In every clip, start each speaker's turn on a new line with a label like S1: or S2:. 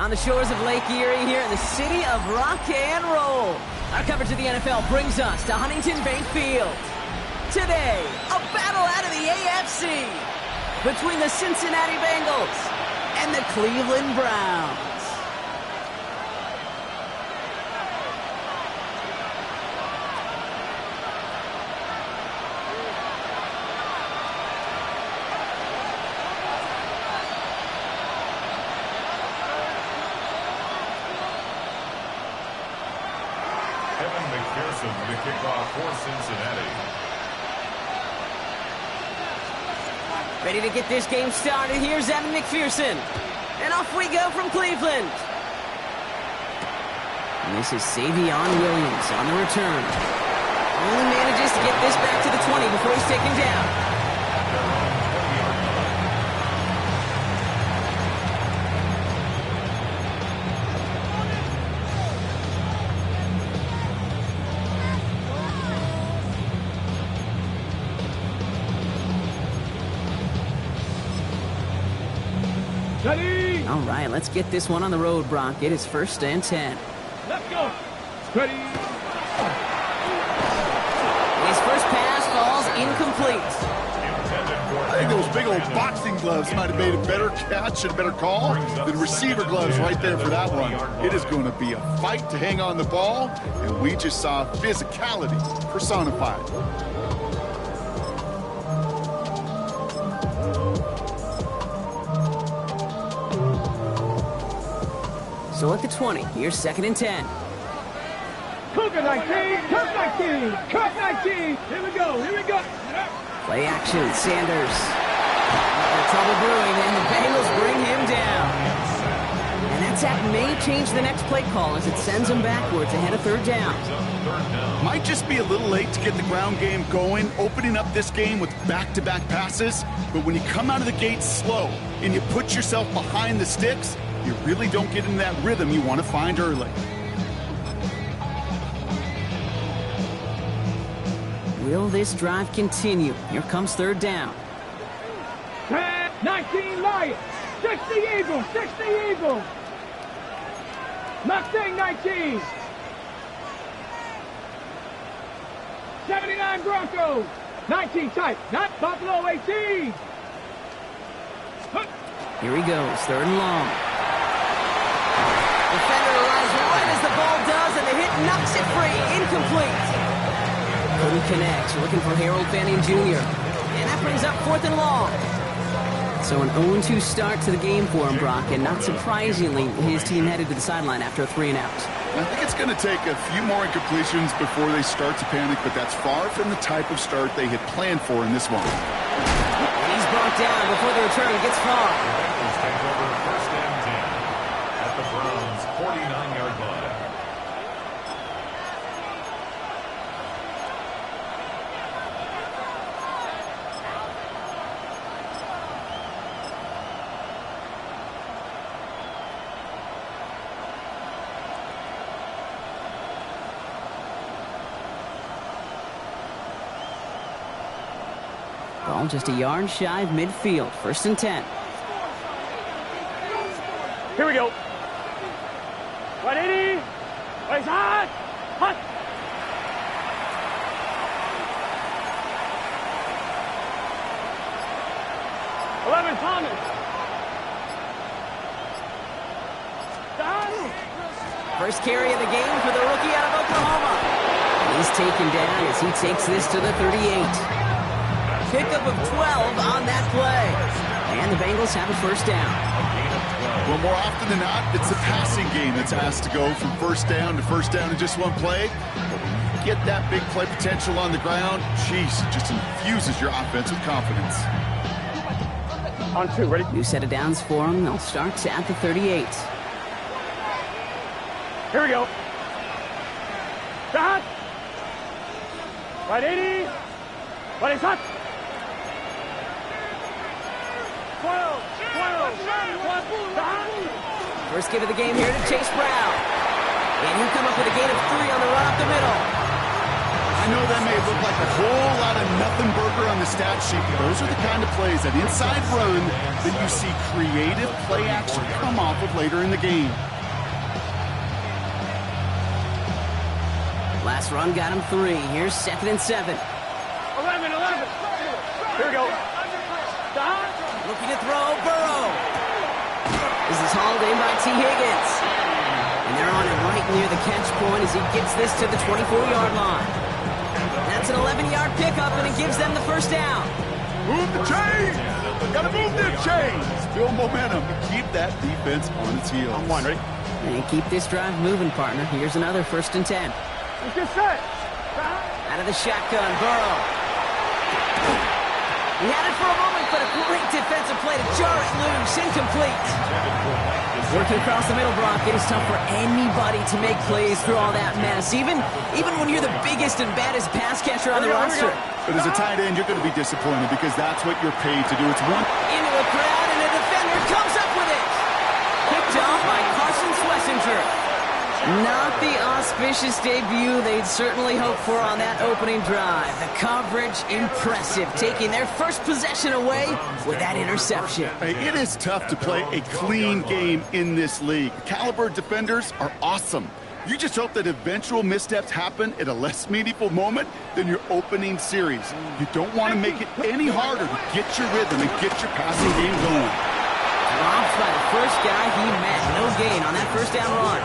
S1: on the shores of Lake Erie here in the city of rock and roll. Our coverage of the NFL brings us to Huntington Bank Field. Today, a battle out of the AFC between the Cincinnati Bengals and the Cleveland Browns.
S2: The kickoff for Cincinnati.
S1: Ready to get this game started. Here's Evan McPherson. And off we go from Cleveland. And this is Savion Williams on the return. Only manages to get this back to the 20 before he's taken down. All right, let's get this one on the road, Brock. It is 1st and 10.
S3: Let's go. Ready.
S1: His first pass falls incomplete.
S4: I think those big old boxing gloves might have made a better catch and a better call than receiver gloves right there for that one. It is going to be a fight to hang on the ball, and we just saw physicality personified.
S1: So at the 20, here's 2nd and 10.
S3: Cougar 19, Cook 19, Cook 19. Here we go, here we go.
S1: Play action, Sanders. Trouble brewing, and the Bengals bring him down. And that sack may change the next play call as it sends him backwards ahead of 3rd down.
S4: Might just be a little late to get the ground game going, opening up this game with back-to-back passes. But when you come out of the gate slow and you put yourself behind the sticks, you really don't get into that rhythm you want to find early.
S1: Will this drive continue? Here comes 3rd down.
S3: 19 Lions, 60 Eagles, 60 Eagles. Mustang 19. 79 Broncos, 19 type, not Buffalo 18.
S1: Here he goes, 3rd and long. Defender arrives right as the ball does, and the hit knocks it free. Incomplete. Couldn't connect. Looking for Harold Fanning Jr. And that brings up 4th and long. So an 0-2 start to the game for him, Brock. And not surprisingly, his team headed to the sideline after a 3-and-out.
S4: I think it's going to take a few more incompletions before they start to panic, but that's far from the type of start they had planned for in this one.
S1: He's brought down before the return gets far.
S2: Take over 1st and 10 at the Browns' 49-yard line.
S1: Ball just a yard shy of midfield. 1st and 10.
S3: Here we go. 180. Place hot. Hot. Thomas.
S1: First carry of the game for the rookie out of Oklahoma. He's taken down as he takes this to the 38. Pickup of 12 on that play. And the Bengals have a 1st down.
S4: Well, more often than not, it's the passing game that's asked to go from 1st down to 1st down in just one play. But when you get that big play potential on the ground, geez, it just infuses your offense with confidence.
S3: On 2, ready?
S1: New set of downs for him. They'll start at the 38.
S3: Here we go. Hot. 180. What is hot? 12.
S1: First give of the game here to Chase Brown. And he'll come up with a gain of 3 on the run up the middle.
S4: I know that may look like a whole lot of nothing burger on the stat sheet, but those are the kind of plays, that inside run, that you see creative play action come off of later in the game.
S1: Last run got him 3. Here's 2nd and 7.
S3: 11. Here we go.
S1: Looking to throw, Burrow. This is hauled in by T. Higgins. And they're on it right near the catch point as he gets this to the 24-yard line. That's an 11-yard pickup, and it gives them the first down.
S4: Move the chains! Gotta move them chains! Build momentum. Keep that defense on its heels.
S3: I'm one, ready?
S1: And keep this drive moving, partner. Here's another 1st and 10.
S3: It's just set.
S1: Out of the shotgun, Burrow. He had it for a moment, but a great defensive play to jar it loose. Incomplete. Working across the middle, Brock. It is tough for anybody to make plays through all that mess, even when you're the biggest and baddest pass catcher on the roster.
S4: But as a tight end, you're going to be disappointed because that's what you're paid to do. It's one.
S1: Into a crowd, and a defender comes up with it. Picked off by Carson Schlesinger. Not the auspicious debut they'd certainly hoped for on that opening drive. The coverage, impressive, taking their first possession away with that interception.
S4: Hey, it is tough to play a clean game in this league. Caliber defenders are awesome. You just hope that eventual missteps happen at a less meaningful moment than your opening series. You don't want to make it any harder to get your rhythm and get your passing game going.
S1: Dropped by the first guy he met. No gain on that first down run.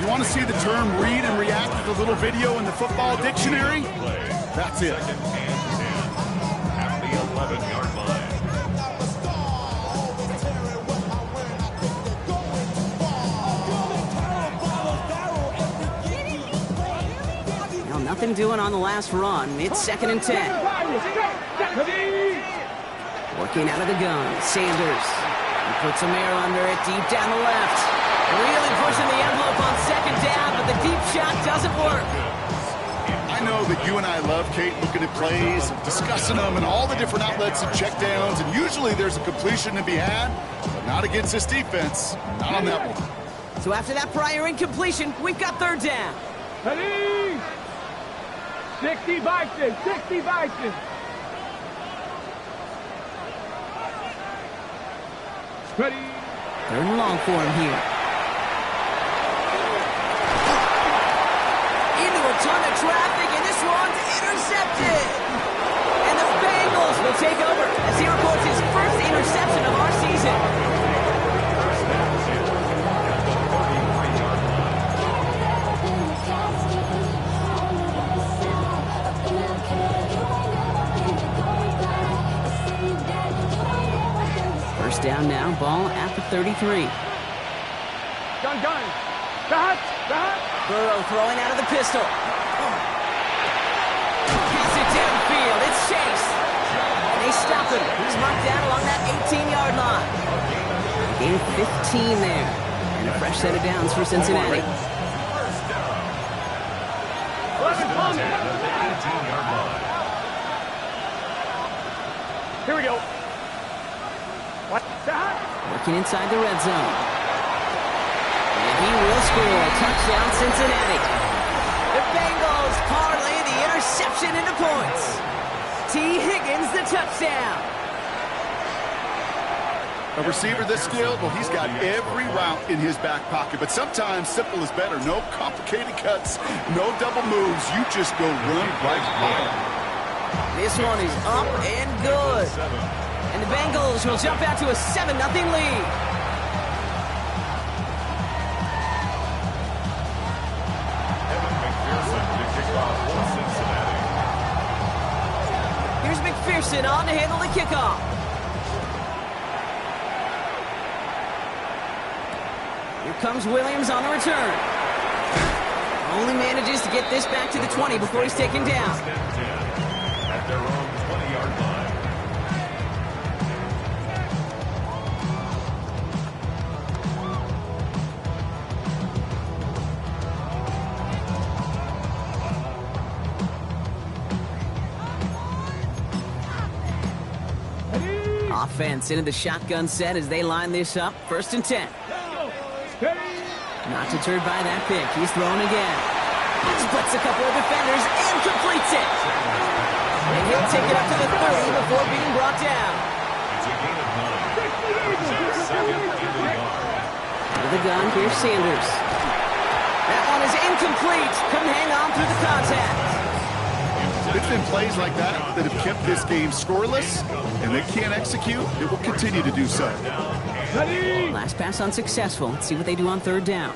S4: You want to see the term read and react with a little video in the football dictionary? That's it.
S2: 2nd and 10 at the 11-yard line.
S1: Well, nothing doing on the last run. It's 2nd and 10. Working out of the gun, Sanders. He puts some air under it, deep down the left. Really pushing the envelope on 2nd down, but the deep shot doesn't work.
S4: I know that you and I love, Kate, looking at plays, discussing them, and all the different outlets and checkdowns, and usually there's a completion to be had, but not against this defense. Not on that one.
S1: So after that prior incompletion, we've got 3rd down.
S3: Ready? 60 Bison. Ready?
S1: 3rd and long for him here. Into a ton of traffic, and this one's intercepted. And the Bengals will take over as he records his first interception of our season. First down now, ball at the 33.
S3: Gun. Got.
S1: Burrow throwing out of the pistol. Pass it downfield. It's Chase. And they stop him. He's marked down along that 18-yard line. Gain 15 there. And a fresh set of downs for Cincinnati.
S3: 11 Here we go. What?
S1: Working inside the red zone. And he will score. Touchdown, Cincinnati. The Bengals parlay the interception into points. T. Higgins, the touchdown.
S4: A receiver this skilled, well, he's got every route in his back pocket, but sometimes simple is better. No complicated cuts, no double moves. You just go run right by him.
S1: This one is up and good. And the Bengals will jump out to a 7-0 lead. Here's McPherson on to handle the kickoff. Here comes Williams on the return. Only manages to get this back to the 20 before he's taken down.
S2: At their own 20-yard line.
S1: Offense into the shotgun set as they line this up. 1st and 10. Not deterred by that pick. He's throwing again. Splits a couple of defenders and completes it. And he'll take it up to the 30 before being brought down.
S2: It's a gain of 9. Second in the yard.
S1: Out of the gun, here's Sanders. That one is incomplete. Couldn't hang on through the contact.
S4: It's been plays like that that have kept this game scoreless, and they can't execute. It will continue to do so.
S1: Last pass unsuccessful. Let's see what they do on third down.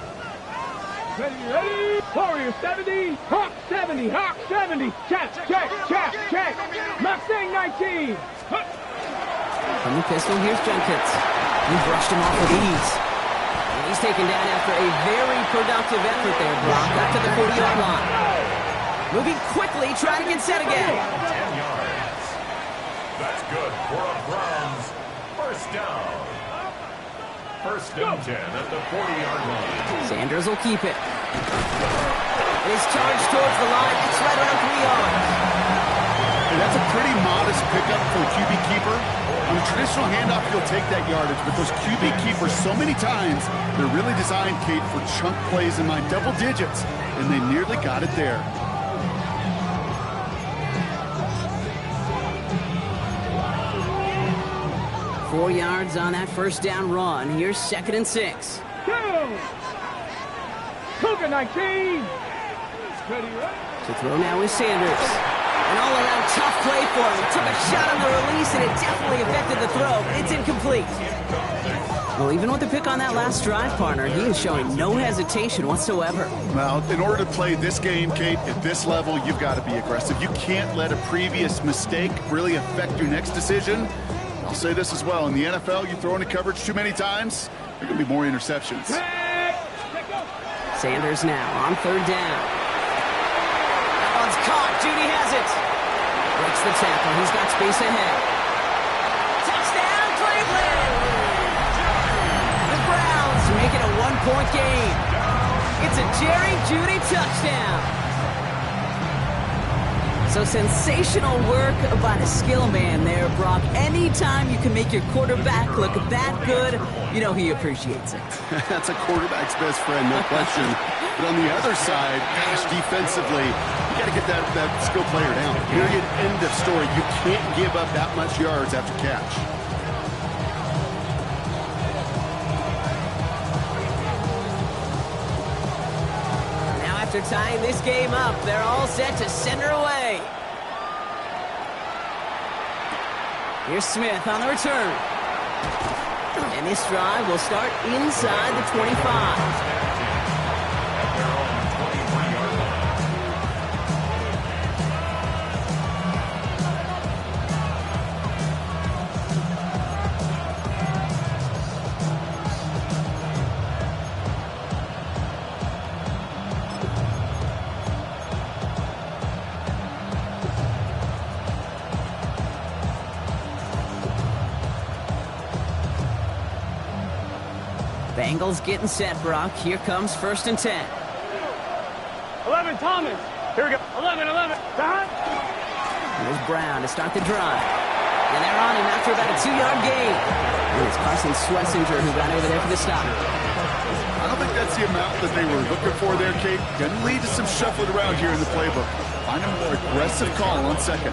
S3: Ready? Warrior 70, Hawk 70, Hawk 70. Check. Mustang 19.
S1: From the pistol, here's Junkins. He brushed him off with ease. And he's taken down after a very productive effort there, Brock. Up to the 40-yard line. Moving quickly, trying to get set again.
S2: 10 yards. That's good for a Browns first down. First and 10 at the 40-yard line.
S1: Sanders will keep it. It is charged towards the line. It's right around 3 yards.
S4: And that's a pretty modest pickup for a QB keeper. On a traditional handoff, you'll take that yardage, but those QB keepers, so many times, they're really designed, Kate, for chunk plays in my double digits, and they nearly got it there.
S1: Four yards on that first down run. Here's 2nd and 6.
S3: Cougar 19. Ready?
S1: To throw now is Sanders. An all-around tough play for him. He took a shot on the release, and it definitely affected the throw, but it's incomplete. Well, even with the pick on that last drive, partner, he is showing no hesitation whatsoever.
S4: Well, in order to play this game, Kate, at this level, you've got to be aggressive. You can't let a previous mistake really affect your next decision. I'll say this as well. In the NFL, you throw into coverage too many times, there are going to be more interceptions.
S1: Sanders now on third down. That one's caught. Judy has it. Breaks the tackle. He's got space ahead. Touchdown, Cleveland! The Browns make it a one-point game. It's a Jerry Judy touchdown. So sensational work by the skill man there, Brock. Anytime you can make your quarterback look that good, you know he appreciates it.
S4: That's a quarterback's best friend, no question. But on the other side, gosh, defensively, you got to get that skill player down. Period, end of story. You can't give up that much yards after catch.
S1: After tying this game up, they're all set to send her away. Here's Smith on the return. And this drive will start inside the 25. Bengals getting set, Brock. Here comes 1st and 10.
S3: 11, Thomas. Here we go. 11.
S1: Here's Brown to start the drive. And they're on him after about a 2-yard gain. And it's Carson Schlesinger who got over there for the stop.
S4: I don't think that's the amount that they were looking for there, Kate. Going to lead to some shuffling around here in the playbook. Find a more aggressive call on 2nd.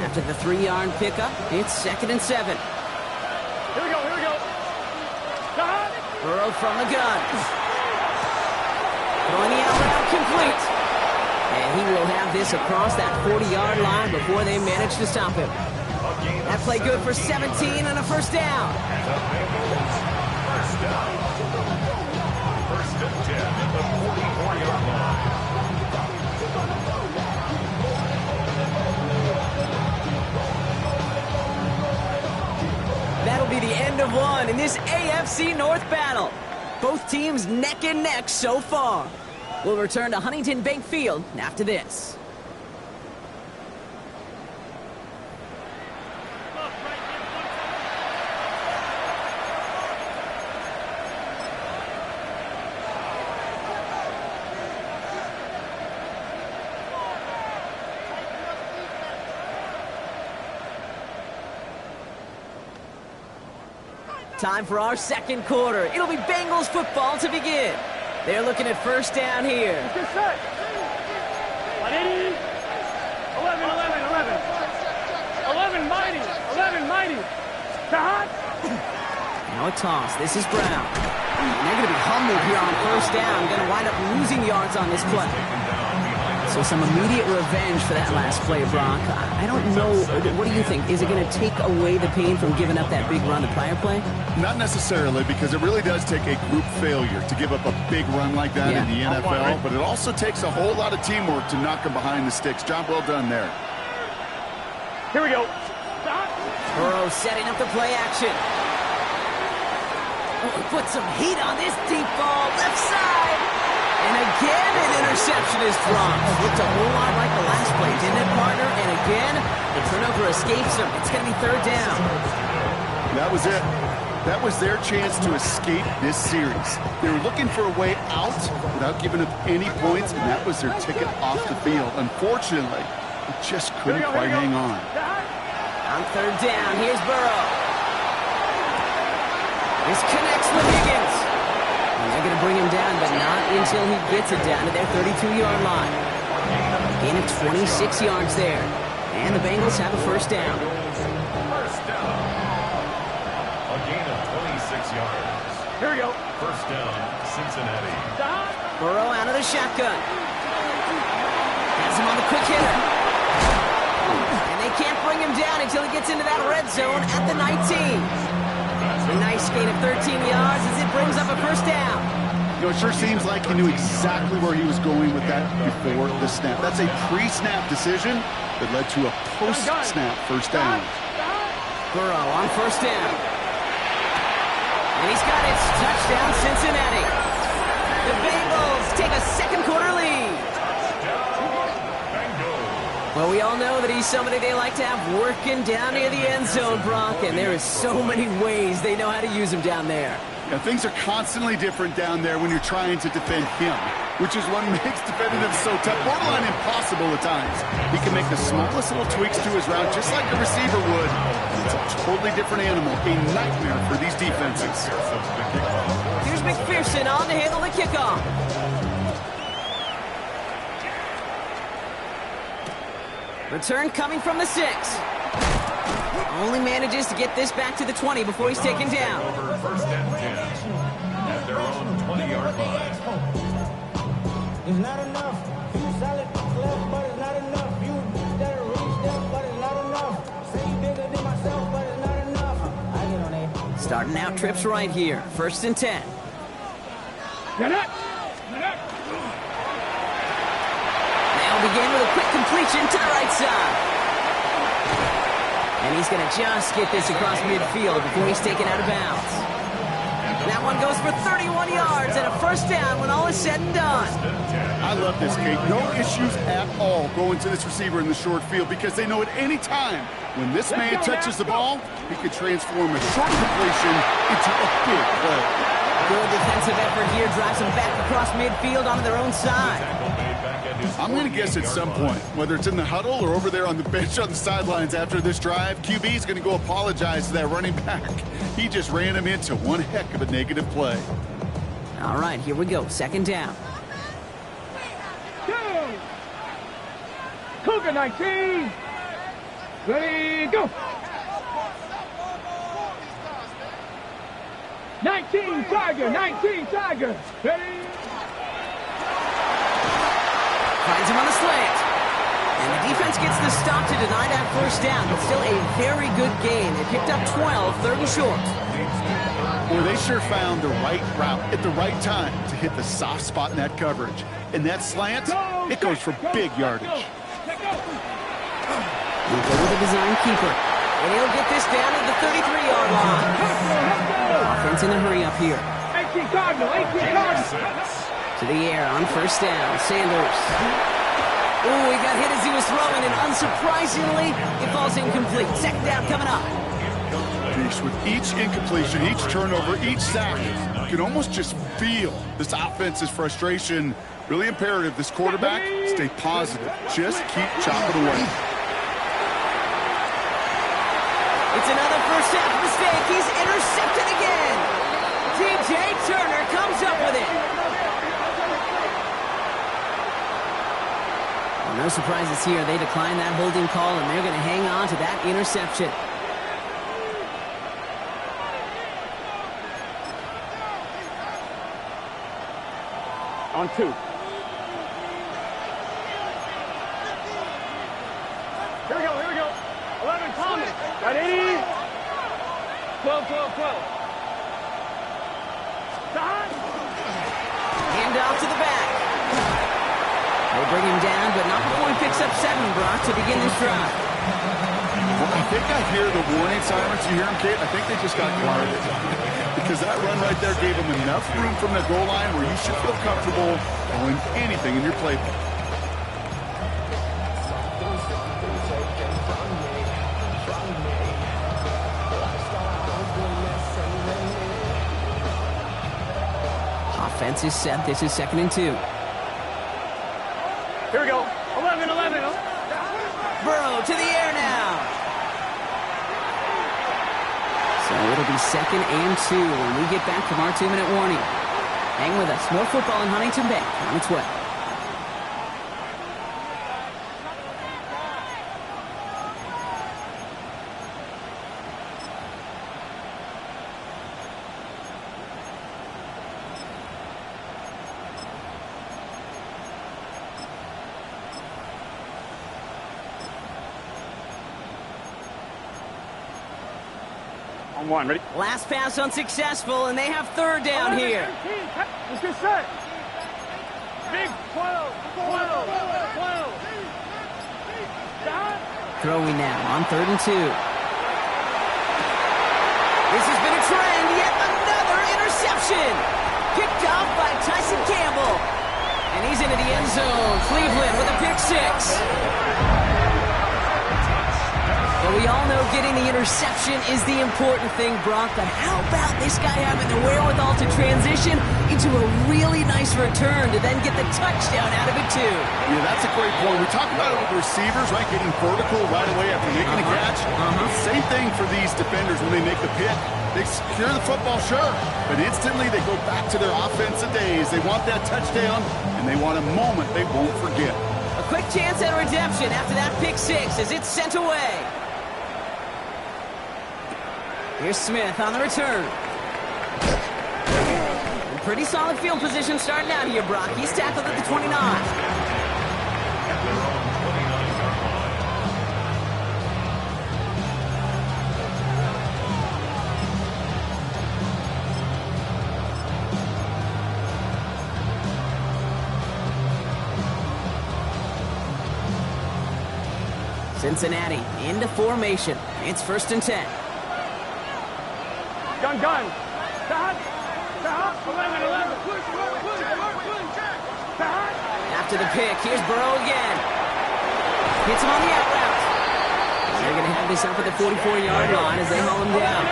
S1: After the 3-yard pickup, it's 2nd and 7.
S3: Here we go.
S1: Burrow from the gun. Throwing the out route complete. And he will have this across that 40-yard line before they manage to stop him. That play good for 17 and a first down.
S2: First down. 1st and 10 at the 44-yard line.
S1: That'll be the end of one in this AFC North battle. Both teams neck and neck so far. We'll return to Huntington Bank Field after this. Time for our second quarter. It'll be Bengals football to begin. They're looking at first down here.
S3: Get set. 11, 11 mighty. 11 mighty. Hot.
S1: Now a toss. This is Brown. And they're going to be humbled here on first down. Going to wind up losing yards on this play. So some immediate revenge for that last play, Brock. I don't know. What do you think? Is it going to take away the pain from giving up that big run the prior play?
S4: Not necessarily, because it really does take a group failure to give up a big run like that in the NFL. But it also takes a whole lot of teamwork to knock them behind the sticks. Job well done there.
S3: Here we go.
S1: Burrow setting up the play action. Oh, put some heat on this deep ball. Left side. And again, an interception is dropped. Looked a whole lot like the last play, didn't it, partner? And again, the turnover escapes them. It's going to be third down.
S4: That was it. That was their chance to escape this series. They were looking for a way out without giving up any points, and that was their ticket off the field. Unfortunately, they just couldn't quite hang on.
S1: On third down, here's Burrow. This connects with Higgins. And they're going to bring him down, but not until he gets it down to their 32-yard line. A gain of 26 yards there. And the Bengals have a first down.
S2: First down. A gain of 26 yards.
S3: Here we go.
S2: First down, Cincinnati.
S1: Burrow out of the shotgun. Has him on the quick hitter. And they can't bring him down until he gets into that red zone at the 19. A nice gain of 13 yards as it brings up a first down.
S4: You know, it sure seems like he knew exactly where he was going with that before the snap. That's a pre-snap decision that led to a post-snap first down.
S1: Burrow on first down. And he's got it. Touchdown, Cincinnati. The Bengals take a second quarter lead. Well, we all know that he's somebody they like to have working down near the end zone, Brock, and there is so many ways they know how to use him down there.
S4: Yeah, things are constantly different down there when you're trying to defend him, which is what makes defending him so tough, borderline impossible at times. He can make the smallest little tweaks to his route, just like a receiver would. It's a totally different animal, a nightmare for these defenses.
S1: Here's McPherson on to handle the kickoff. Return coming from the 6. Only manages to get this back to the 20 before he's taken down.
S2: Over first and 10 at their own 20-yard line.
S5: It's not enough. You solid left, but it's not enough. You better reach them, but it's not enough. Say you bigger than myself, but it's not enough. I get on it.
S1: Starting out trips right here. First and 10.
S3: Get up.
S1: Begin with a quick completion to the right side. And he's going to just get this across midfield before he's taken out of bounds. That one goes for 31 yards and a first down when all is said and done.
S4: I love this, Kate. No issues at all going to this receiver in the short field because they know at any time when this man touches the ball, he could transform a short completion into a big play.
S1: Good defensive effort here drives them back across midfield onto their own side.
S4: I'm going to guess at some point, whether it's in the huddle or over there on the bench on the sidelines after this drive, QB is going to go apologize to that running back. He just ran him into one heck of a negative play.
S1: All right, here we go. Second down.
S3: Go. Cougar 19. Ready, go. 19 Tiger, 19 Tiger. Ready.
S1: Finds him on the slant. And the defense gets the stop to deny that first down, but still a very good game. They picked up 12, third and short.
S4: Boy, they sure found the right route at the right time to hit the soft spot in that coverage. And that slant, it goes for big yardage.
S1: We'll go with the design keeper. And he'll get this down to the 33-yard line. Offense in a hurry up here.
S3: 18 Cardinal, 18 Cardinal.
S1: To the air on first down, Sanders. Oh, he got hit as he was throwing, and unsurprisingly, it falls incomplete. Second down coming up.
S4: With each incompletion, each turnover, each sack, you can almost just feel this offense's frustration. Really imperative, this quarterback, stay positive. Just keep chopping away.
S1: It's another first half mistake. He's intercepted again. DJ Turner comes up with it. Well, no surprises here. They decline that holding call, and they're going to hang on to that interception.
S3: On 2. Here we go. 11, Thomas. Got 80. 12. Stop.
S1: Hand off to the back. They bring him down, but not before he picks up 7, Brock, to begin this drive.
S4: Well, I think I hear the warning sirens. You hear them, Kate? I think they just got guarded. Because that run right there gave them enough room from the goal line where you should feel comfortable doing anything in your playbook.
S1: Offense is set. This is 2nd and 2.
S3: Here we go. 11.
S1: Burrow to the air now. So it'll be 2nd and 2 when we get back from our 2-minute warning. Hang with us. More football in Huntington Bank on its way.
S3: On 1, ready?
S1: Last pass unsuccessful, and they have 3rd down here.
S3: Let's get set. Big 12. Stop.
S1: Throwing now on 3rd and 2. This has been a trend. Yet another interception. Picked off by Tyson Campbell. And he's into the end zone. Cleveland with a pick 6. Well, we all know getting the interception is the important thing, Brock, but how about this guy having the wherewithal to transition into a really nice return to then get the touchdown out of it, too?
S4: Yeah, that's a great point. We talk about it with receivers, right, getting vertical right away after making a catch. Same thing for these defenders when they make the pick. They secure the football, sure, but instantly they go back to their offensive days. They want that touchdown, and they want a moment they won't forget.
S1: A quick chance at redemption after that pick 6 as it's sent away. Here's Smith on the return. And pretty solid field position starting out here, Brock. He's tackled at the 29. Cincinnati into formation. It's 1st and 10.
S3: Gun. Stop. 11. Stop.
S1: After the pick, here's Burrow again. Hits him on the out route. They're going to have this up at the 44-yard line as they haul him down.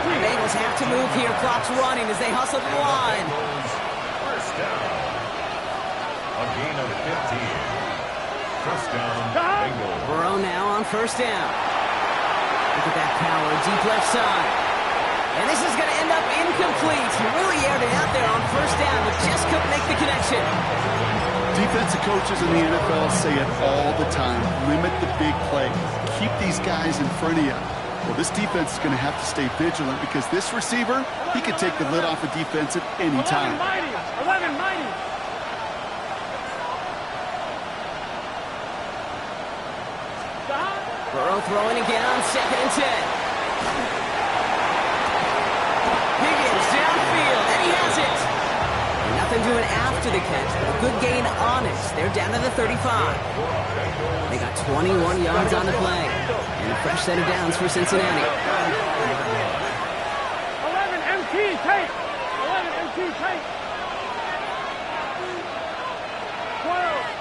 S1: The Bengals have to move here. Clock's running as they hustle to the line.
S2: First down. A gain of 15. First down, Bengals.
S1: Burrow now on 1st down. Look at that power, deep left side. And this is going to end up incomplete. He really aired it out there on 1st down, but just couldn't make the connection.
S4: Defensive coaches in the NFL say it all the time. Limit the big play. Keep these guys in front of you. Well, this defense is going to have to stay vigilant because this receiver, he could take the lid off a defense at any time.
S3: 11 mighty.
S1: Burrow throwing again on 2nd and 10. Downfield, and he has it. And nothing doing after the catch, but a good gain on it. They're down to the 35. They got 21 yards on the play. And a fresh set of downs for Cincinnati.
S3: 11 MT tape. 11 MT tape. 12.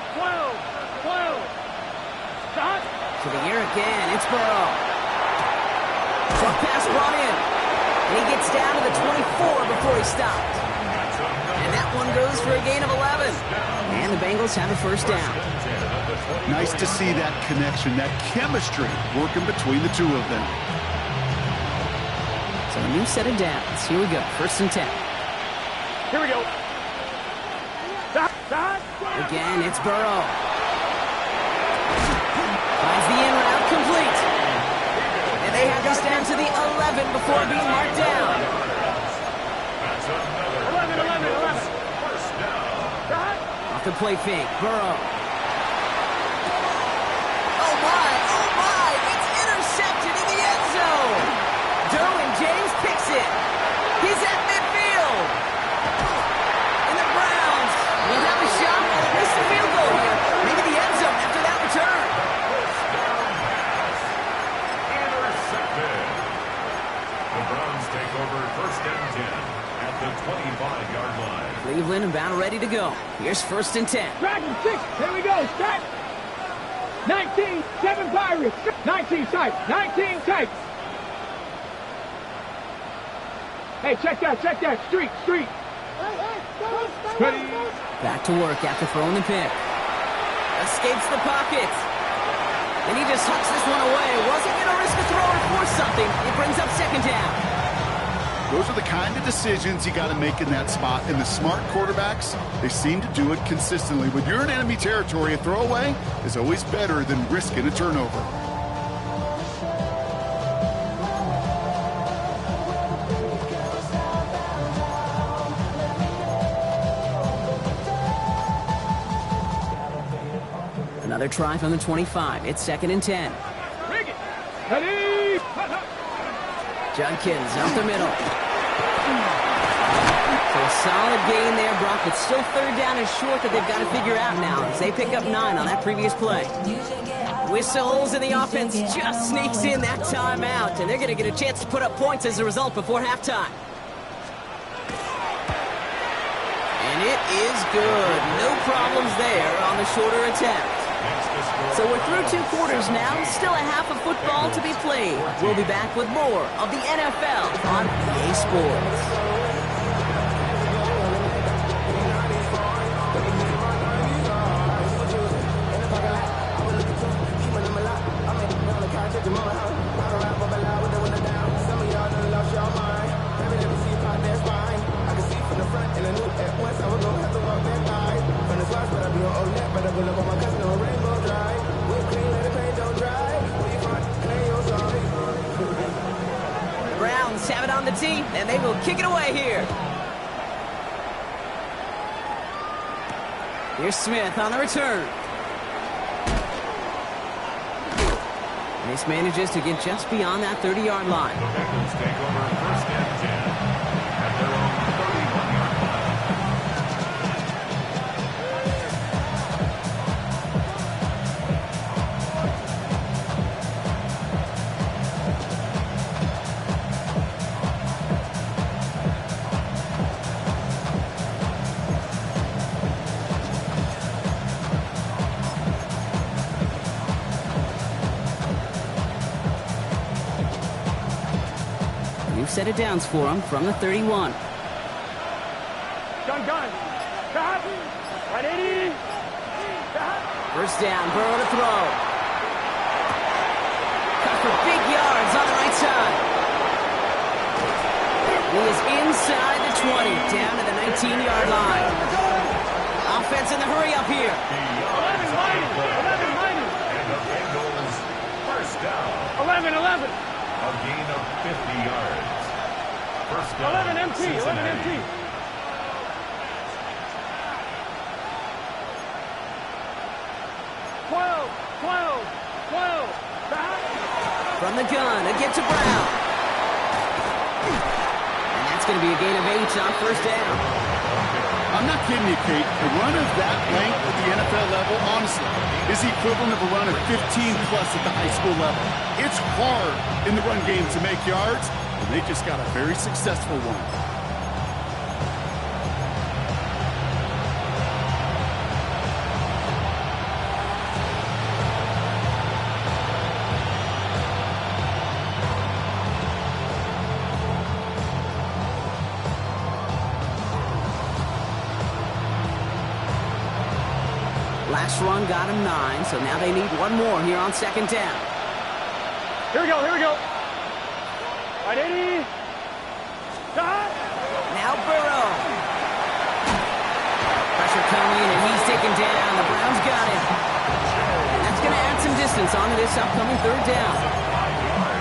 S3: Stop.
S1: To the air again, it's Burrow. Short pass brought in. And he gets down to the 24 before he stopped. And that one goes for a gain of 11. And the Bengals have a 1st down.
S4: Nice to see that connection, that chemistry working between the two of them.
S1: So a new set of downs. Here we go. 1st and 10.
S3: Here we go.
S1: Again, it's Burrow. Finds the in route complete. And they have this down to the 11 before being marked down.
S2: That's another
S3: 11.
S2: first down.
S1: Off the play fake. Burrow. Oh my. It's intercepted in the end zone. Derwin James picks it. He's at midfield. And the Browns will have a shot at least a field goal here. Maybe the end zone after that return.
S2: Intercepted. The Browns take over 1st and 10 at the 25-yard line.
S1: Cleveland about ready to go. Here's 1st and 10.
S3: Dragon 6. Here we go. Set. 19. 7 Pirates. 19 tight. 19 tight. Hey, check that. Street. Ready.
S1: Back to work after throwing the pick. Escapes the pocket. And he just hucks this one away. Wasn't going to risk a throw or force something. It brings up 2nd down.
S4: Those are the kind of decisions you got to make in that spot. And the smart quarterbacks, they seem to do it consistently. When you're in enemy territory, a throwaway is always better than risking a turnover.
S1: Another try from the 25. It's 2nd and 10.
S3: Ready.
S1: Judkins out the middle. So a solid gain there, Brock, but still 3rd down and short that they've got to figure out now as they pick up 9 on that previous play. Whistles and the offense just sneaks in that timeout, and they're going to get a chance to put up points as a result before halftime. And it is good. No problems there on the shorter attempt. So we're through 2 quarters now. Still a half of football to be played. We'll be back with more of the NFL on EA Sports. Browns have it on the tee, and they will kick it away here. Here's Smith on the return. And this manages to get just beyond that 30-yard line.
S2: The Bengals take over 1st and 10 at their own 31-yard line.
S1: New set of downs for him from the 31.
S3: Gun. Cut. 180. Cut.
S1: 1st down, Burrow to throw. Cut for big yards on the right side. He is inside the 20, down to the 19-yard line. Offense in the hurry up here.
S3: 11.
S2: And the Bengals 1st down.
S3: 11.
S2: A gain of 50 yards. 1st down.
S3: 11 MT.
S2: Cincinnati.
S3: 12. Back.
S1: From the gun, again to Brown. And that's going to be a gain of 8 on 1st down.
S4: I'm not kidding you, Kate. A run of that length at the NFL level, honestly, is the equivalent of a run of 15-plus at the high school level. It's hard in the run game to make yards, and they just got a very successful one.
S1: Last run got him 9, so now they need one more here on 2nd down.
S3: Here we go. 180.
S1: distance onto this upcoming third down.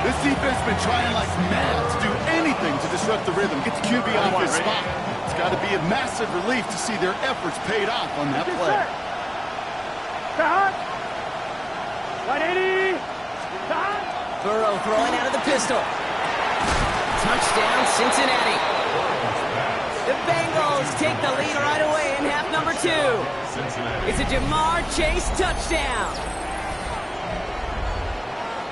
S4: This defense has been trying like mad to do anything to disrupt the rhythm, get the QB off his spot. It's got to be a massive relief to see their efforts paid off on that play.
S3: 180.
S1: Burrow throwing out of the pistol. Touchdown, Cincinnati. The Bengals take the lead right away in half number 2. It's a Jamar Chase touchdown.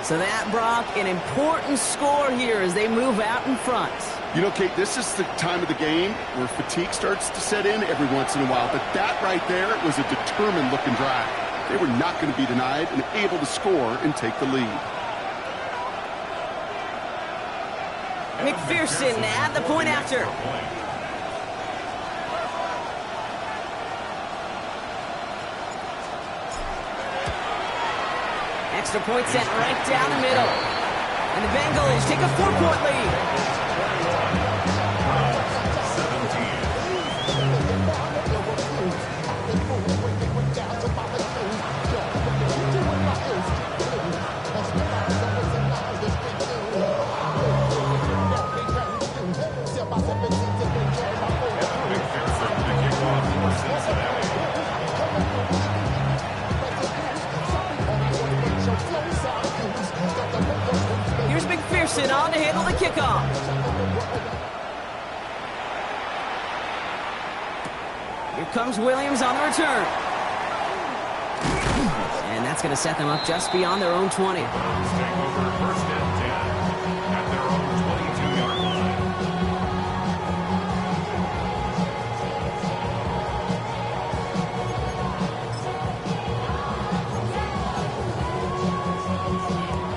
S1: So that, Brock, an important score here as they move out in front.
S4: You know, Kate, this is the time of the game where fatigue starts to set in every once in a while. But that right there was a determined-looking drive. They were not going to be denied and able to score and take the lead.
S1: McPherson at the point after. Extra point sent right down the middle. And the Bengals take a 4-point lead. Here's McPherson on to handle the kickoff. Here comes Williams on the return. And that's going to set them up just beyond their own 20.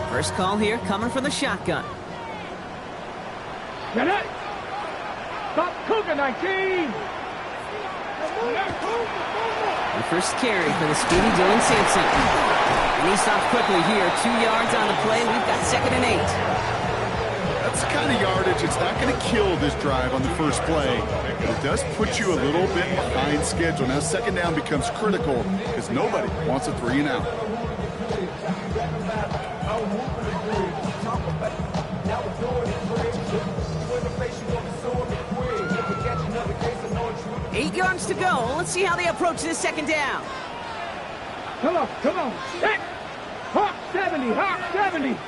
S1: First call here coming from the shotgun.
S3: Get it. Stop Cougar 19.
S1: The first carry for the speedy Dylan Sampson. And he stopped quickly here. 2 yards on the play. We've got 2nd and 8.
S4: That's the kind of yardage. It's not going to kill this drive on the first play. But it does put you a little bit behind schedule. Now, 2nd down becomes critical because nobody wants a 3-and-out.
S1: Eight yards to go. Let's see how they approach this 2nd down.
S3: Come on. Hit. Hawk 70. Hawk 70. Let's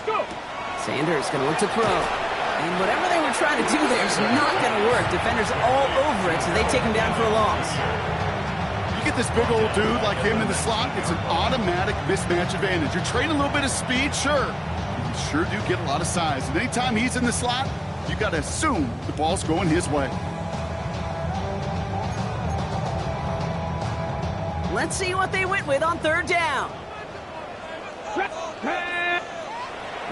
S3: go.
S1: Sanders going to look to throw. And whatever they were trying to do there is not going to work. Defenders all over it, so they take him down for a loss.
S4: You get this big old dude like him in the slot, it's an automatic mismatch advantage. You're trading a little bit of speed, sure. You sure do get a lot of size. And anytime he's in the slot, you got to assume the ball's going his way.
S1: Let's see what they went with on 3rd down.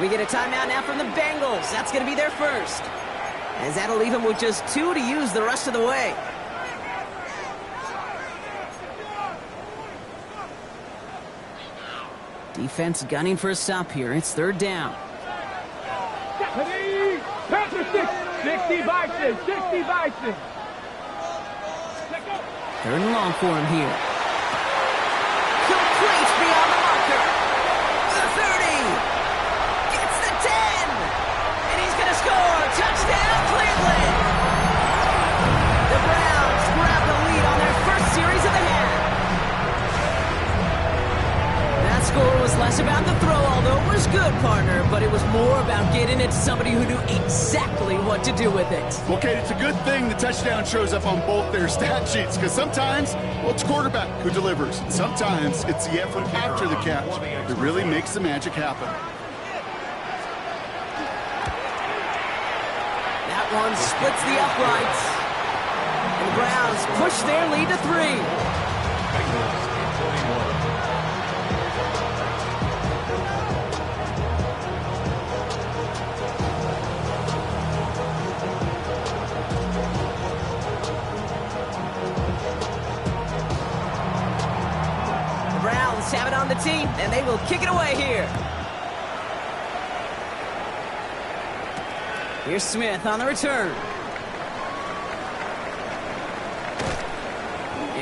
S1: We get a timeout now from the Bengals. That's going to be their first. As that'll leave them with just 2 to use the rest of the way. Defense gunning for a stop here. It's 3rd down.
S3: Panther 60 Bison. 60 Bison.
S1: 3rd and long for him here. Complete beyond the marker. The 30. Gets the 10. And he's going to score. Touchdown, Cleveland. The Browns grab the lead on their first series of the half. That score was less about the throw, although it was good, partner, but it was more about getting it to somebody who knew exactly what to do with it.
S4: Well, Kate, it's a good thing the touchdown shows up on both their stat sheets, because sometimes, well, it's quarterback who delivers. Sometimes it's the effort after the catch that really makes the magic happen.
S1: That one splits the uprights. And the Browns push their lead to 3. Have it on the team, and they will kick it away here. Here's Smith on the return.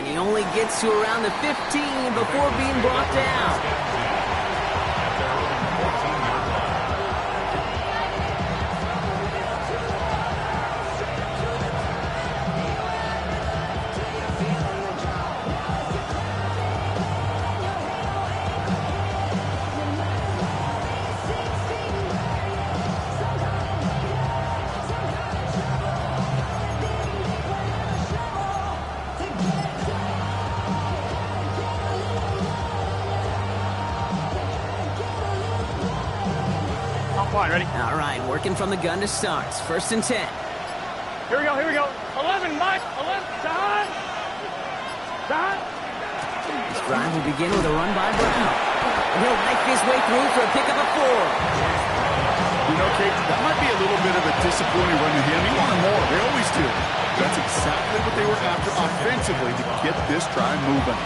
S1: and he only gets to around the 15 before being brought down.
S3: Ready?
S1: All right, working from the gun to start. First and 10.
S3: Here we go, here we go. 11, Mike, 11, Sahan. Sahan.
S1: This drive will begin with a run by Brown. And he'll knife his way through for a pickup of 4.
S4: You know, Kate, that might be a little bit of a disappointing run to him. He wanted more. They always do. That's exactly what they were after offensively to get this drive moving.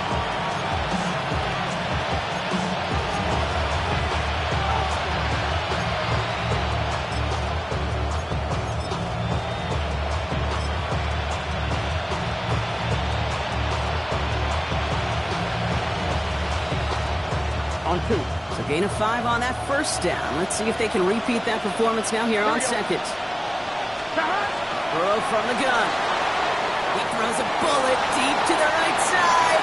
S3: On 2.
S1: So gain of 5 on that first down. Let's see if they can repeat that performance now here on second. Burrow from the gun. He throws a bullet deep to the right side.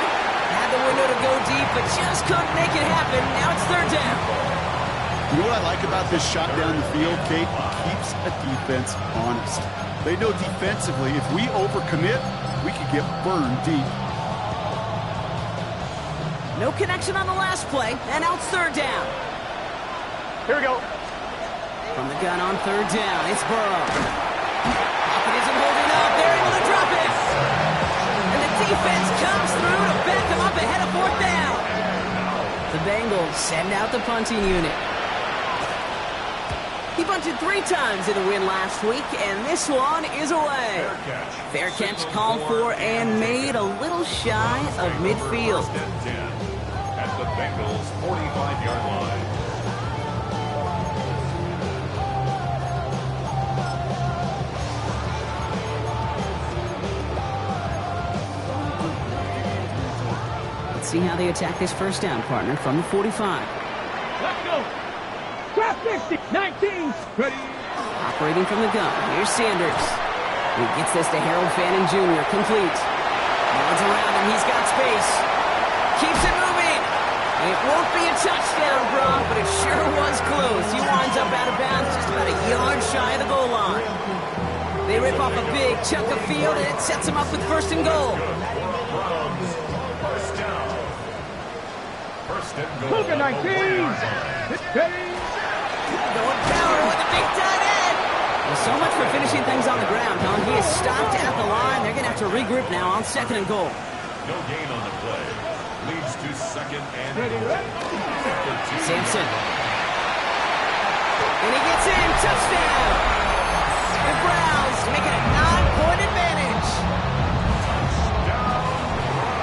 S1: Had the window to go deep, but just couldn't make it happen. Now it's third down.
S4: You know what I like about this shot down the field, Kate? It keeps a defense honest. They know defensively, if we overcommit, we could get burned deep.
S1: No connection on the last play, and now it's third down.
S3: Here we go.
S1: From the gun on third down, it's Burrow. Pocket isn't holding up. They're able to drop it. And the defense comes through to back them up ahead of fourth down. The Bengals send out the punting unit. He punted 3 times in the win last week, and this one is away. Fair catch called for and made a little shy of midfield.
S2: At the Bengals' 45-yard line.
S1: Let's see how they attack this first down, partner, from the 45.
S3: Let's go. Drop 60, 19. Ready.
S1: Operating from the gun, here's Sanders. He gets this to Harold Fanning Jr., complete. Runs around him, he's got space. Keeps it moving. It won't be a touchdown, Brock, but it sure was close. He winds up out of bounds just about a yard shy of the goal line. They rip off a big chunk of field, and it sets them up with first and goal.
S2: First down. First and goal.
S3: Cougar 19. Ready.
S1: Going power with a big tight end. Well, so much for finishing things on the ground, huh? He is stopped at the line. They're going to have to regroup now on second and goal.
S2: No gain on the play. Leads to second and
S1: Sampson. And he gets in. Touchdown. The Browns make it a 9-point advantage.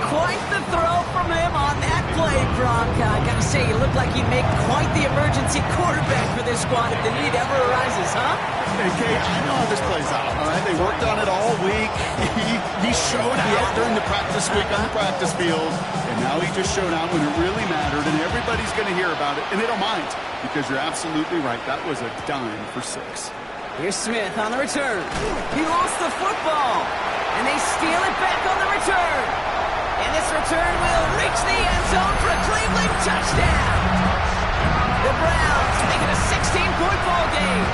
S1: Quite the throw from him on that play, Brock. I gotta say, you look like you'd make quite the emergency quarterback for this squad if the need ever arises, huh?
S4: Hey, Kate, I know how this plays out, all right? They worked on it all week. He showed out during the practice week on the practice field, and now he just showed out when it really mattered, and everybody's going to hear about it, and they don't mind, because you're absolutely right. That was a dime for 6.
S1: Here's Smith on the return. He lost the football, and they steal it back on the return. And this return will reach the end zone for a Cleveland touchdown. The Browns make it a 16-point ball game.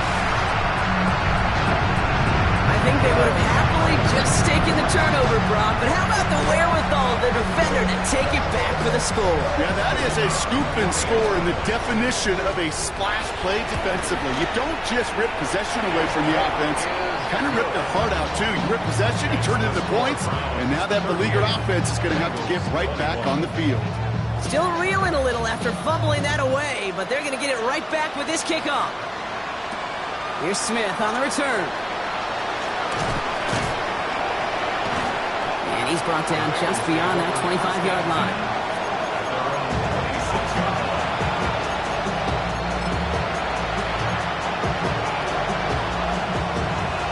S1: I think they would have happily just taken the turnover, Brock, but how about the wherewithal of the defender to take it back for the score?
S4: Yeah, that is a scoop and score in the definition of a splash play defensively. You don't just rip possession away from the offense. Kind of rip their heart out, too. You rip possession, you turn it into points, and now that beleaguered offense is going to have to get right back on the field.
S1: Still reeling a little after fumbling that away, but they're going to get it right back with this kickoff. Here's Smith on the return. And he's brought down just beyond that 25-yard line.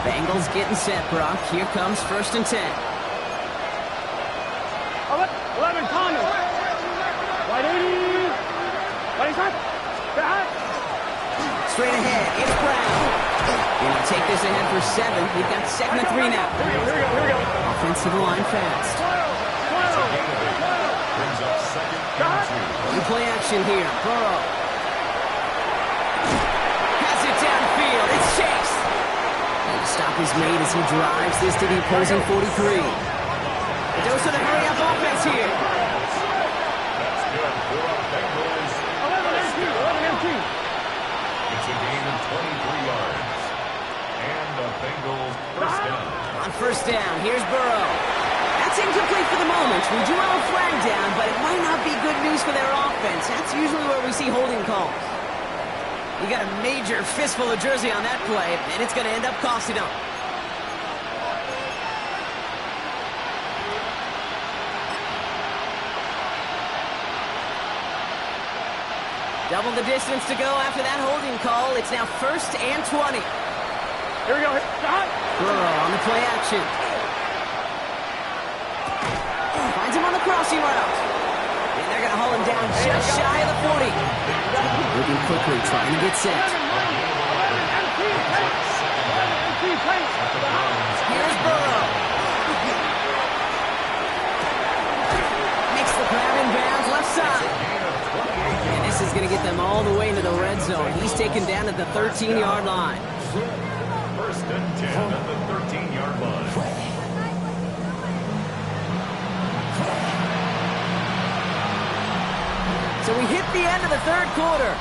S1: Bengals getting set, Brock. Here comes first and 10. Straight ahead, it's Brown. Gonna take this ahead for 7. We've got 2nd and 3 now.
S3: Here we go.
S1: Offensive line fast.
S2: Brings up 2nd and 2.
S1: In play action here. Burrow. Has it downfield. It's Chase. And the stop is made as he drives this to the opposing 43. A dose of the hurry-up offense here.
S2: That's good for a Bengals.
S3: 11 and 2.
S2: It's a gain of 23 yards. And the Bengals first down.
S1: On first down, here's Burrow. That's incomplete for the moment. We do have a flag down, but it might not be good news for their offense. That's usually where we see holding calls. You got a major fistful of jersey on that play, and it's going to end up costing them. Double the distance to go after that holding call. It's now 1st and 20.
S3: Here we go.
S1: Burrow on the play action. Finds him on the crossing route. And they're going to haul him down just shy of the 40. Moving quickly, trying to get set. Here's Burrow. Makes the grab in bounds left side. And this is going to get them all the way into the red zone. He's taken down at the 13-yard line.
S2: 1st and 10 at the 13-yard line.
S1: So we hit the end of the 3rd quarter.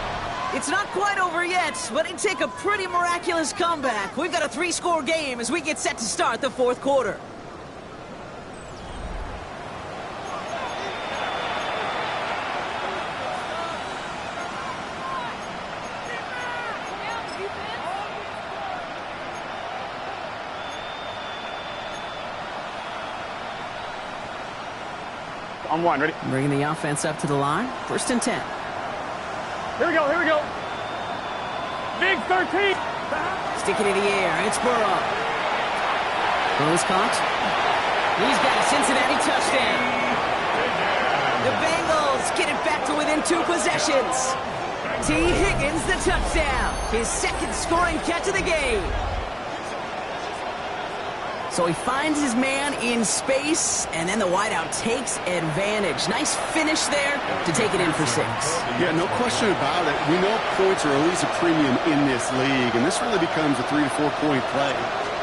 S1: It's not quite over yet, but it'd take a pretty miraculous comeback. We've got a 3-score game as we get set to start the 4th quarter.
S3: On 1, ready?
S1: Bringing the offense up to the line. 1st and 10.
S3: Here we go. Big 13.
S1: Sticking in the air. It's Burrow. Burrow's caught. He's got a Cincinnati touchdown. The Bengals get it back to within 2 possessions. T. Higgins the touchdown. His 2nd scoring catch of the game. So he finds his man in space, and then the wideout takes advantage. Nice finish there to take it in for 6.
S4: Yeah, no question about it. We know points are always a premium in this league, and this really becomes a 3 to 4 point play.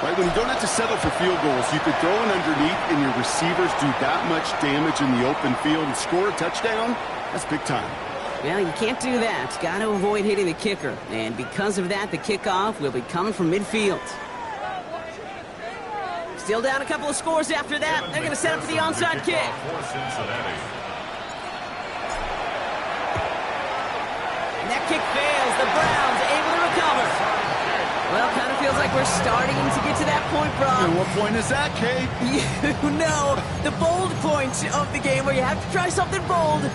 S4: Right? When you don't have to settle for field goals, you could throw it underneath, and your receivers do that much damage in the open field and score a touchdown. That's big time.
S1: Well, you can't do that. Got to avoid hitting the kicker. And because of that, the kickoff will be coming from midfield. Still down a couple of scores after that. They're going to set up for the onside kick. And that kick fails. The Browns able to recover. Well, kind of feels like we're starting to get to that point, Brock.
S4: And what point is that, Kate?
S1: You know, the bold point of the game where you have to try something bold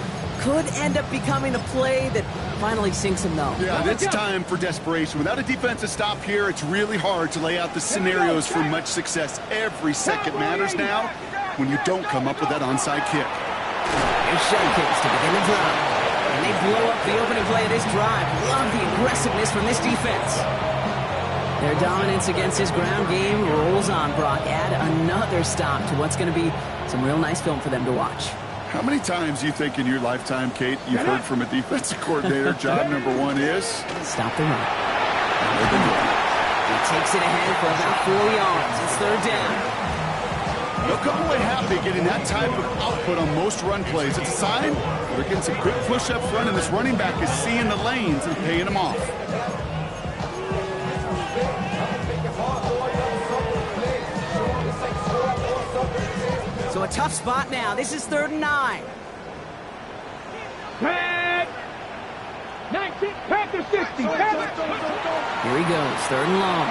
S1: could end up becoming a play that finally sinks him, though.
S4: Yeah, it's time for desperation. Without a defensive stop here, it's really hard to lay out the scenarios for much success. Every second matters now when you don't come up with that onside kick.
S1: Here's Showcase to begin the drive. And they blow up the opening play of this drive. Love the aggressiveness from this defense. Their dominance against his ground game rolls on, Brock. Add another stop to what's going to be some real nice film for them to watch.
S4: How many times do you think in your lifetime, Kate, you've heard from a defensive coordinator, job number 1 is?
S1: Stop the run. He takes it ahead for about 4 yards. It's 3rd down.
S4: They'll come away happy getting that type of output on most run plays. It's a sign they're getting some quick push up front, and this running back is seeing the lanes and paying them off.
S1: So a tough spot now. This is 3rd and 9.
S3: Pat! 19, Panther 60.
S1: Here he goes, 3rd and long.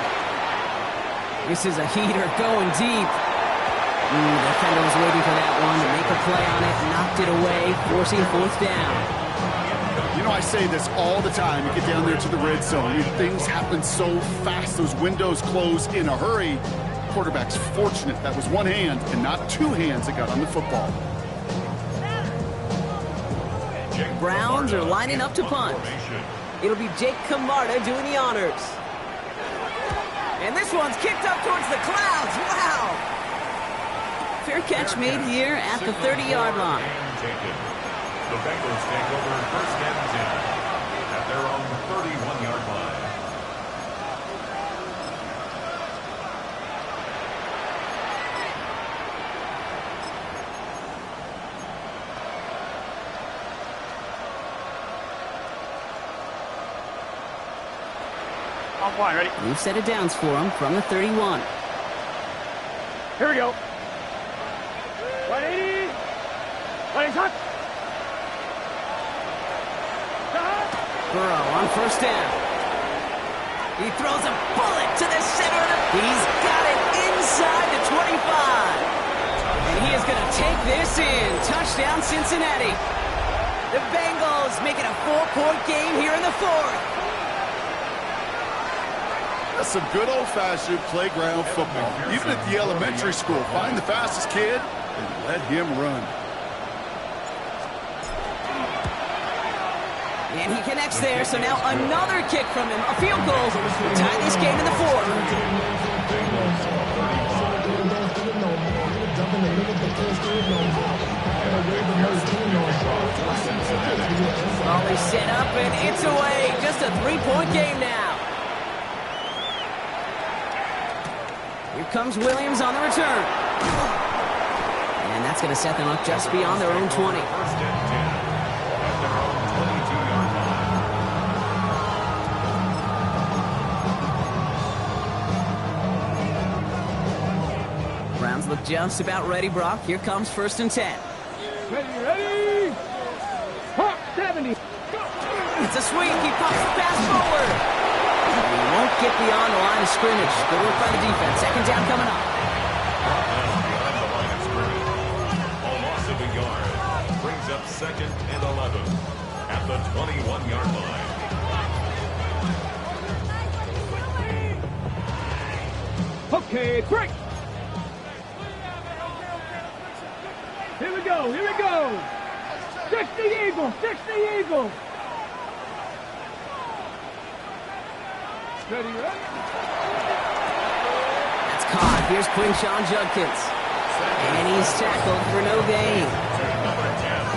S1: This is a heater going deep. The defender was waiting for that one to make a play on it, knocked it away, forcing 4th down.
S4: You know, I say this all the time. You get down there to the red zone, things happen so fast. Those windows close in a hurry. Quarterback's fortunate that was 1 hand and not 2 hands that got on the football.
S1: Browns are lining up to punt. It'll be Jake Camarda doing the honors. And this one's kicked up towards the clouds. Wow! Fair catch made here at the 30-yard line.
S2: The Bengals take over first and 10 at their own 31-yard line.
S3: On point, ready?
S1: We've set it downs for him from the 31.
S3: Here we go. 180. 180, hot.
S1: Burrow on first down. He throws a bullet to the center of the... He's got it inside the 25. And he is going to take this in. Touchdown, Cincinnati. The Bengals make it a 4-point game here in the fourth.
S4: That's some good old-fashioned playground football. Even at the elementary school, find the fastest kid and let him run.
S1: And he connects there, so now another kick from him. A field goal to tie this game in the fourth. Ball is set up, and it's away. Just a 3-point game now. Here comes Williams on the return. And that's going to set them up just beyond their own 20.
S2: First and 10 at their own 22-yard line.
S1: Browns look just about ready, Brock. Here comes first and 10.
S3: Ready? Hawk 70.
S1: It's a sweep. He pops the pass forward. He won't get beyond the line of scrimmage. Good work by the defense. Second down coming up.
S2: Behind the line of scrimmage. A loss of a yard brings up second and 11 at the 21-yard line.
S3: Okay, break. Here we go, here we go. 60 Eagles, 60 Eagles. Ready, ready?
S1: That's caught. Here's Quinshawn Judkins. And he's tackled for no gain.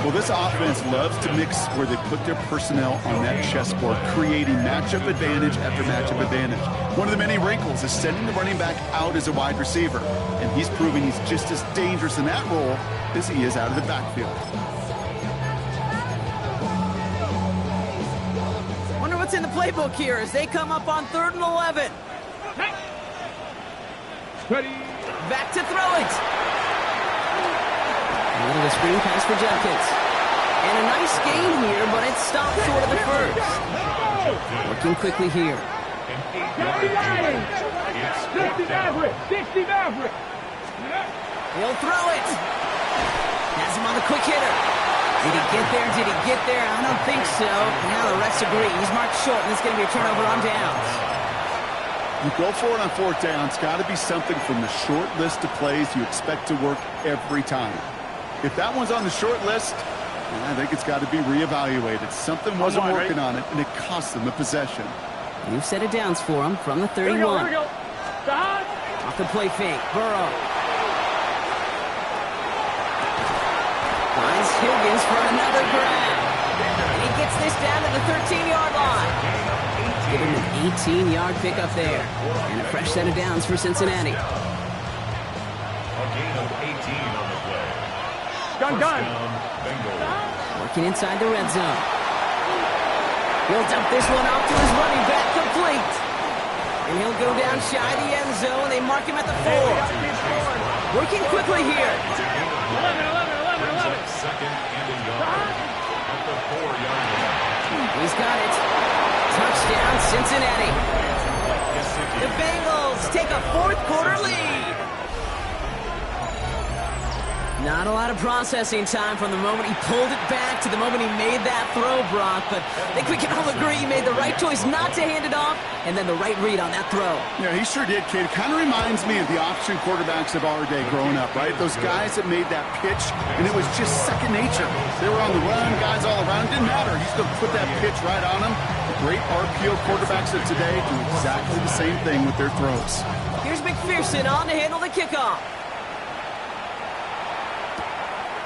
S4: Well, this offense loves to mix where they put their personnel on that chessboard, creating matchup advantage after matchup advantage. One of the many wrinkles is sending the running back out as a wide receiver, and he's proving he's just as dangerous in that role as he is out of the backfield.
S1: Wonder what's in the playbook here as they come up on 3rd and 11.
S3: Ready?
S1: Back to throw it. A little of a screen pass for Judkins. And a nice gain here, but it stopped short of the first. Working quickly here.
S3: 60 Maverick, 60 Maverick.
S1: He'll throw it. Has him on the quick hitter. Did he get there? Did he get there? I don't think so. Now the refs agree. He's marked short, and it's going to be a turnover on downs.
S4: You go for it on 4th down. It's got to be something from the short list of plays you expect to work every time. If that one's on the short list, I think it's got to be reevaluated. Something wasn't working on it, and it cost them a possession.
S1: You've set it downs for him from the 31.
S3: Here we go.
S1: Off the play fake. Burrow. Finds Higgins for another grab. And he gets this down to the 13-yard line. Give him an 18-yard pickup there. And a fresh set of downs for Cincinnati.
S2: A gain of 18 on the play.
S3: Gun.
S2: Bengals.
S1: Working inside the red zone. He'll dump this one off to his running back, complete. And he'll go down shy of the end zone. They mark him at the 4. Working quickly here.
S3: 11.
S2: Second and a yard at the 4-yard line.
S1: He's got it. Touchdown, Cincinnati. The Bengals take a 4th quarter lead. Not a lot of processing time from the moment he pulled it back to the moment he made that throw, Brock. But I think we can all agree he made the right choice not to hand it off, and then the right read on that throw.
S4: Yeah, he sure did, kid. Kind of reminds me of the option quarterbacks of our day growing up, right? Those guys that made that pitch, and it was just second nature. They were on the run, guys all around. It didn't matter. He's going to put that pitch right on them. The great RPO quarterbacks of today do exactly the same thing with their throws.
S1: Here's McPherson on to handle the kickoff.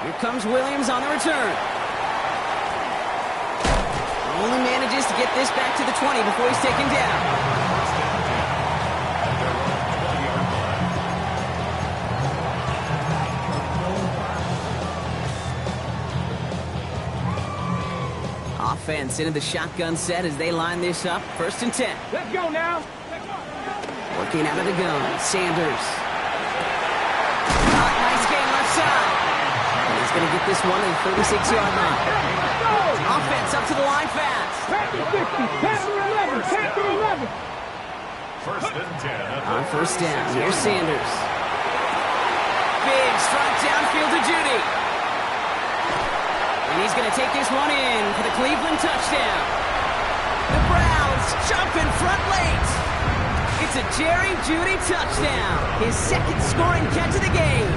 S1: Here comes Williams on the return. Only manages to get this back to the 20 before he's taken down. Offense into the shotgun set as they line this up. 1st and 10.
S3: Let's go now.
S1: Working out of the gun. Sanders. Nice game left side. He's going to get this one at the 36-yard line. Offense up to the line fast.
S3: Pass to 60. Pass to 11. Pass to 11.
S2: 1st and 10.
S1: On 1st down, here's Sanders. Big strike downfield to Judy. And he's going to take this one in for the Cleveland touchdown. The Browns jump in front late. It's a Jerry Judy touchdown. His 2nd scoring catch of the game.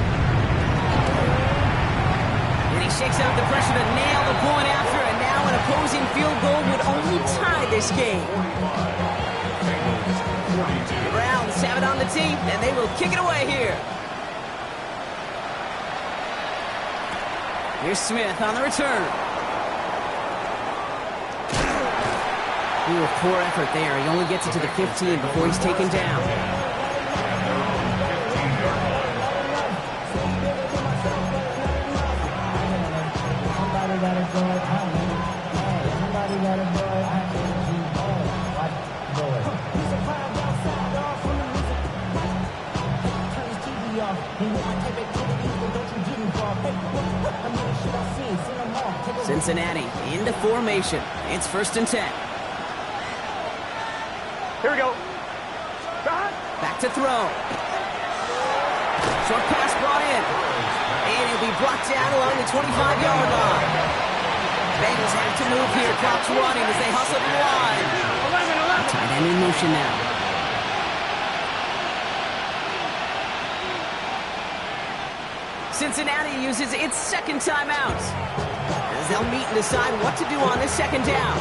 S1: And he shakes out the pressure to nail the point after, and now an opposing field goal would only tie this game. The Browns have it on the tee, and they will kick it away here. Here's Smith on the return. Ooh, poor effort there. He only gets it to the 15 before he's taken down. Cincinnati into formation. It's 1st and 10.
S3: Here we go.
S1: Back to throw. Short pass brought in. And he'll be brought down along the 25-yard line. Bengals have to move here. Clock's running as they hustle to the line.
S3: 11.
S1: Tight end in motion now. Cincinnati uses its 2nd timeout as they'll meet and decide what to do on this 2nd down.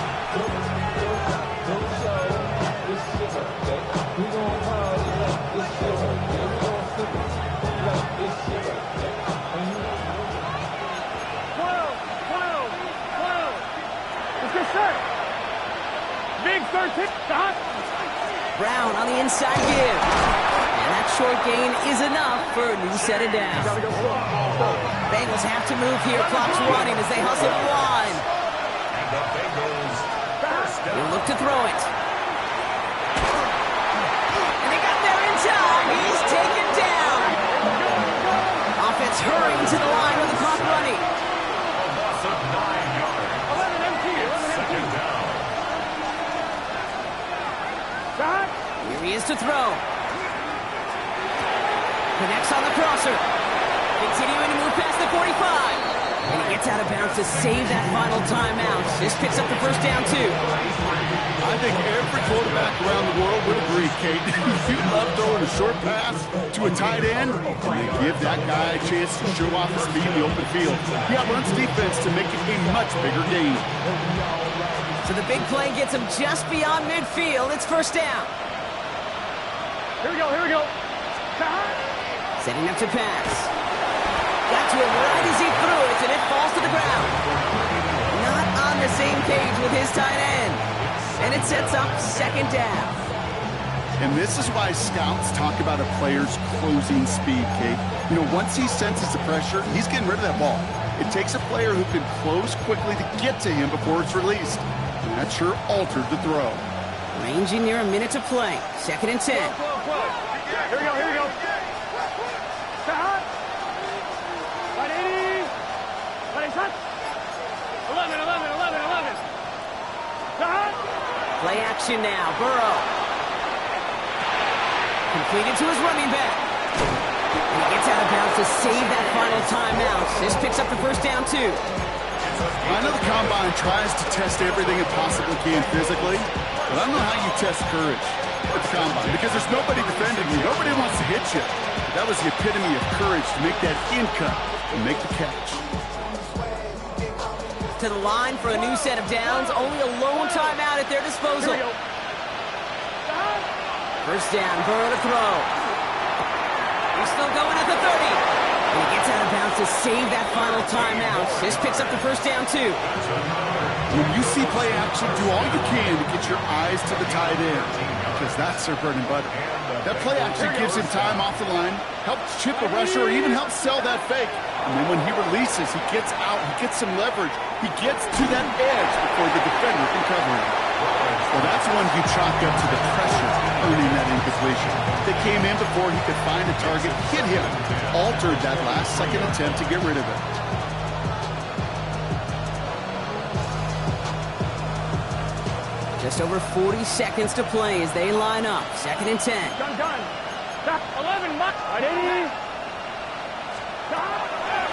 S3: Big 13.
S1: Brown on the inside give. And that short gain is enough for a new set of downs. Bengals have to move here. Clock's running as they hustle the line.
S2: And the Bengals first down.
S1: They'll look to throw it. And they got there in time. He's taken down. Offense hurrying to the line with the clock running.
S2: A loss of 9 yards. 2nd down.
S1: Here he is to throw. Connects on the crosser. Continuing to move past the 45. And he gets out of bounds to save that final timeout. This picks up the 1st down, too.
S4: I think every quarterback around the world would agree, Kate. You love throwing a short pass to a tight end, and they give that guy a chance to show off his speed in the open field. He outruns defense to make it a much bigger game.
S1: So the big play gets him just beyond midfield. It's 1st down.
S3: Here we go.
S1: Setting up to pass. Got to him right as he threw it, and it falls to the ground. Not on the same page with his tight end. And it sets up 2nd down.
S4: And this is why scouts talk about a player's closing speed, Kate. You know, once he senses the pressure, he's getting rid of that ball. It takes a player who can close quickly to get to him before it's released. And that sure altered the throw.
S1: Ranging near a minute to play. 2nd and 10.
S3: Here we go. Right 80. Right touch. 11.
S1: Play action now. Burrow. Completed to his running back. And he gets out of bounds to save that final timeout. This picks up the first down, too.
S4: I know the Combine tries to test everything it possibly can physically, but I don't know how you test courage at the Combine because there's nobody defending you. Nobody wants to hit you. That was the epitome of courage to make that in cut and make the catch.
S1: To the line for a new set of downs. Only a lone timeout at their disposal. First down, Burrow to throw. He's still going at the 30. And he gets out of bounds to save that final timeout. This picks up the first down, too.
S4: When you see play action, do all you can to get your eyes to the tight end, because that's their bread and butter. That play action gives him time off the line, helps chip a rusher, or even helps sell that fake. And then when he releases, he gets out, he gets some leverage. He gets to that edge before the defender can cover him. Well, that's one you chalk up to the pressure earning that incompletion. They came in before he could find a target, hit him, altered that last-second attempt to get rid of it.
S1: Just over 40 seconds to play as they line up. 2nd and 10.
S3: Done. Stop. 11, Mike. Ready?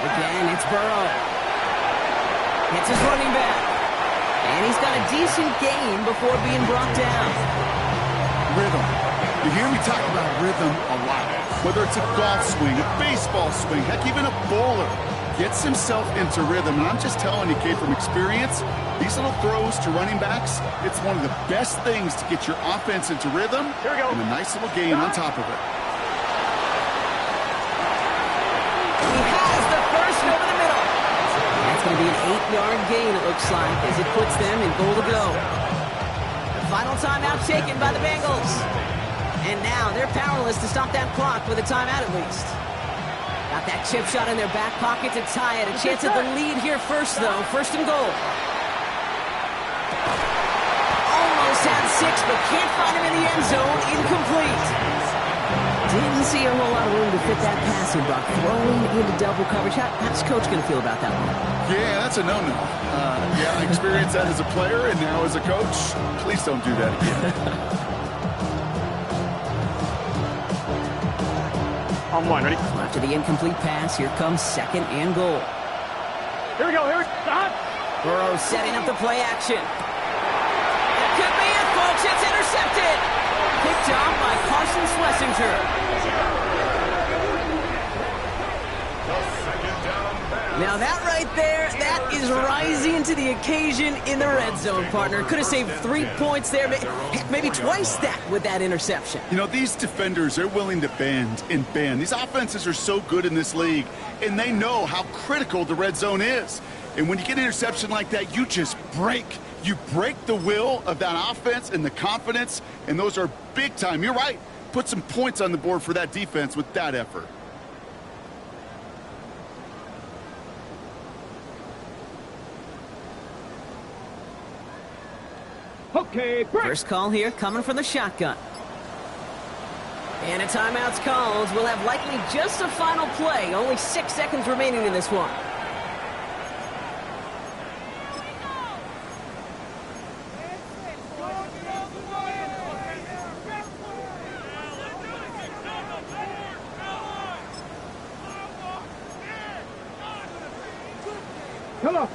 S1: Again, it's Burrow. Hits his running back. And he's got a decent gain before being brought down.
S4: Rhythm. You hear me talk about rhythm a lot. Whether it's a golf swing, a baseball swing, heck, even a bowler gets himself into rhythm. And I'm just telling you, kid, from experience, these little throws to running backs, it's one of the best things to get your offense into rhythm.
S3: Here we go.
S4: And a nice little gain on top of it.
S1: He has the first over the middle. That's going to be an 8-yard gain, it looks like, as it puts them in goal to go. The final timeout taken by the Bengals. And now they're powerless to stop that clock with a timeout at least. Got that chip shot in their back pocket to tie it. A chance at the lead here first, though. 1st and goal. Almost had 6, but can't find him in the end zone. Incomplete. Didn't see a whole lot of room to fit that passing block. Throwing into double coverage. How's Coach going to feel about that one?
S4: Yeah, that's a no-no. Yeah, I experienced that as a player and now as a coach. Please don't do that again.
S3: On one, ready?
S1: After the incomplete pass, here comes 2nd and goal.
S3: Here we go. Stop.
S1: Burrow setting up the play action. It could be it, folks. It's intercepted. Picked off by Carson Schlesinger. Now that right there, that is rising to the occasion in the red zone, partner. Could have saved 3 points there, maybe twice that with that interception.
S4: You know, these defenders, they're willing to bend and bend. These offenses are so good in this league, and they know how critical the red zone is. And when you get an interception like that, you just break. You break the will of that offense and the confidence, and those are big time. You're right. Put some points on the board for that defense with that effort.
S3: Okay, break.
S1: First call here coming from the shotgun. And a timeout's called. We'll have likely just a final play. Only 6 seconds remaining in this one.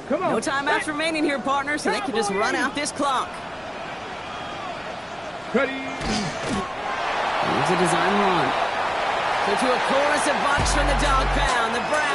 S3: Come on.
S1: No timeouts remaining here, partner, so they can just run out this clock.
S3: Ready.
S1: Here's a design run. So to a chorus of bucks from the dog pound. The Browns